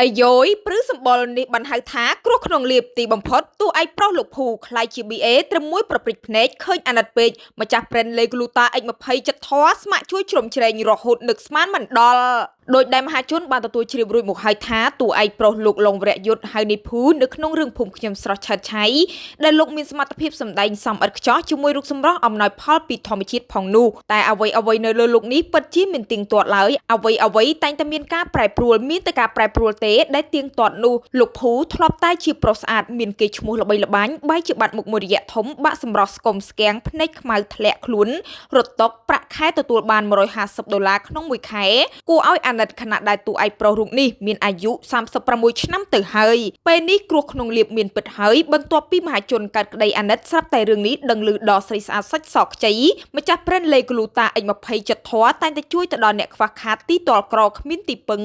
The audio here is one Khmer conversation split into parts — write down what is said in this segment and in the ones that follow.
អាយយព្រឹសម្បល់នេះបានហៅថាគ្រោះក្នុងលៀបទីបំផុតតួឯកប្រុសលោកភូខ្លាយជា BA ត្រឹមមួយប្រព្រិចភ្នែកឃើញអាណិតពេកម្ចាស់ brand Leguluta X20 ចិត្តធေါ်ស្ម័គ្រជួយជ្រោមជ្រែងរហូតនឹកស្មានមិនដល់ដោយដែលមហាជនបានទទួលជ្រាបរួចមកហើយថាតួឯកប្រុសលោកលងវរៈយុទ្ធហៅនីភូនៅក្នុងរឿងភូមិខ្ញុំស្រស់ឆើតឆៃដែលលោកមានសមត្ថភាពសម្ដែងសំឥតខ្ចោះជាមួយរូបសម្រស់អំណោយផលពីធម្មជាតិផងនោះតែអ្វីៗនៅលើលោកនេះពិតជាមិនទៀងទាត់ឡើយអ្វីៗតែងតែមានការប្រែប្រួលមានតែការប្រែប្រួលទេដែលទៀងទាត់នោះលោកភូធ្លាប់តែជាប្រុសស្អាតមានកេរ្តិ៍ឈ្មោះល្បីល្បាញបែរជាបាត់មុខមួយរយៈធំបាក់សម្រស់ស្គមស្គាំងភ្នែកខ្មៅធ្លាក់ខ្លួនរត់តុកប្រាក់ខែទទួលបាន$150ក្នុងមួយខែគួរឲ្យអាណិតខណៈដែលតួឯកប្រុសរូបនេះមានអាយុ36ឆ្នាំទៅហើយពេលនេះគ្រោះក្នុងលៀបមានពិតហើយបន្ទាប់ពីមហាជនកើតក្តីអាណិតស្រាប់តែរឿងនេះដឹងឮដល់ស្រីស្អាតសាច់សខ្ចីម្ចាស់ brand Leguluta X20 ចិត្តធေါ်តែងតែជួយទៅដល់អ្នកខ្វះខាតទីទាល់ក្រគ្មានទីពឹង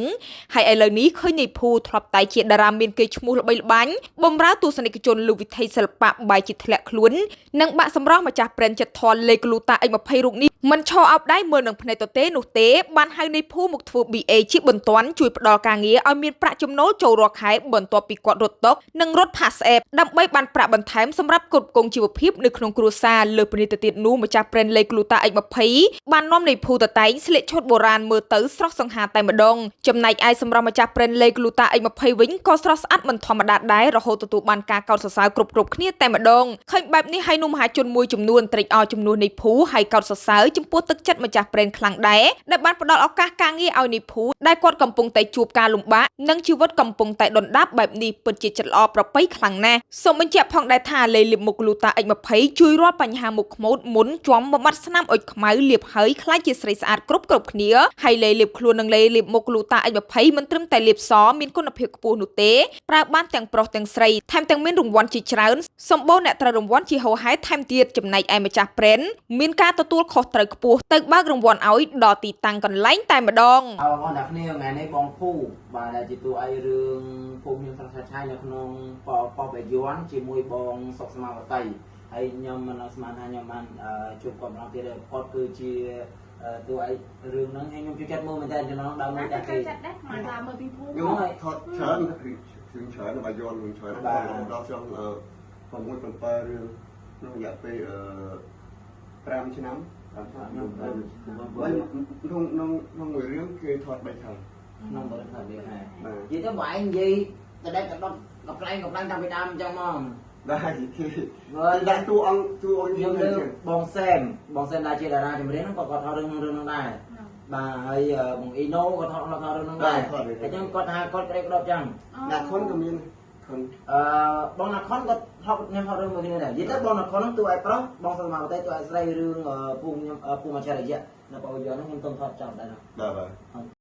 ហើយឥឡូវនេះឃើញនៃភូធ្លាប់តែជាតារាមានកេរ្តិ៍ឈ្មោះល្បីល្បាញបម្រើទស្សនិកជនលើវិថីសិល្បៈបែរជាធ្លាក់ខ្លួននិងបាក់សម្រស់ម្ចាស់ brand ចិត្តធေါ် Leguluta X20 រូបនេះមិនឈរអោបដៃមើលនឹងភ្នែកទទេនោះទេបានហៅនៃភូមកធ្វើ BA ជាបន្ទាន់ជួយផ្ដល់ការងារឲ្យមានប្រាក់ចំណូលចូលរាល់ខែបន្ទាប់ពីគាត់រត់តុកនិងរត់ Pass App ដើម្បីបានប្រាក់បន្ថែមសម្រាប់គ្រប់គ្រងជីវភាពនៅក្នុងគ្រួសារលើពីនេះទៅទៀតនោះម្ចាស់ brand Leguluta X20 បាននាំនៃភូតតែងស្លៀកឈុតបុរាណមើលទៅស្រស់សង្ហាតែម្ដងចំណែកឯសម្រាប់ម្ចាស់ brand Leguluta X20 វិញក៏ស្រស់ស្អាតមិនធម្មតាដែររហូតទទួលបានការកោតសរសើរគ្រប់គ្នាតែម្ដងឃើញបែបនេះហើយនោះមហាជនមួយចំនួនត្រេកអរចំនួននៃភូហើយកោតសរសើរចំពោះទឹកចិត្តម្ចាស់ brand ខ្លាំងដែរដែលបានផ្ដល់ឱកាសការងារឲ្យនៃភូដែលគាត់កំពុងតែជួបការលំបាកនិងជីវិតកំពុងតែដុនដាបបែបនេះពិតជាចិត្តល្អប្រពៃខ្លាំងណាស់សូមបញ្ជាក់ផងដែរថាលេលាបមុខ Leguluta X20 ជួយរាល់បញ្ហាមុខខ្មោចមុនជាំបំបត្តិស្នាមអុចខ្មៅលាបហើយខ្លាចជាស្រីស្អាតគ្រប់គ្នាហើយលេលាបខ្លួននិងលេលាបមុខ Leguluta X20 មិនត្រឹមតែលាបសមានគុណភាពខ្ពស់នោះទេប្រើបានទាំងប្រុសទាំងស្រីថែមទាំងមានរង្វាន់ជាច្រើនសម្បូរអ្នកត្រូវរង្វាន់ជាហូរហែថែមទៀតចំណែកឯម្ចាស់ brand មានការទទួលខុសត្រូវខ្ពស់ទៅបើករង្វាន់ឲ្យដល់ទីតាំងកន្លែងតែម្ដងបងប្អូនអ្នកគ្នាថ្ងៃនេះបងភូបាទដែលជាតួឯករឿងភូមិខ្ញុំស្រស់ឆៃនៅក្នុងប៉ុបយ័នជាមួយបងសុកស្មាវតីហើយខ្ញុំមិនស្មានថាខ្ញុំបានជួបគាត់ម្ដងទៀតគាត់គឺជាតួឯករឿងហ្នឹងហើយខ្ញុំជួយចាត់មើលមែនតើចំណងដើមមើលតែគេចាត់ដែរមិនថាមើលពីភូមិខ្ញុំថតច្រើនរឿងច្រើនបាយយ័នរឿងច្រើនបាទដល់ចង់6 7រឿងក្នុងរយៈពេល5ឆ្នាំខ្ញុំក្នុងមួយរឿងគេថត3ខែក្នុងមួយថត3ខែនិយាយទៅបងឯងនិយាយតែដេកកដុតកំ pl ែងតាំងពីដើមអញ្ចឹងមកដែរគេដាក់តួអង្គខ្ញុំលើបងសែមដែលជាតារាចម្រៀងហ្នឹងក៏គាត់ថតរឿងហ្នឹងដែរបាទហើយបងអ៊ីណូក៏ថតរឿងហ្នឹងដែរអញ្ចឹងគាត់ថាគាត់ក្តេកក្តោបចឹងណាខុនក៏មានបងណាខុនក៏ថតខ្ញុំថតរឿងមួយគ្នាដែរនិយាយទៅបងណាខុនហ្នឹងតួឯកប្រុសបងសមាវតីតួឯកស្រីរឿងពូខ្ញុំពូមច្ឆរិយៈនៅបោយ័នហ្នឹងខ្ញុំទៅថតចប់ដែរបាទ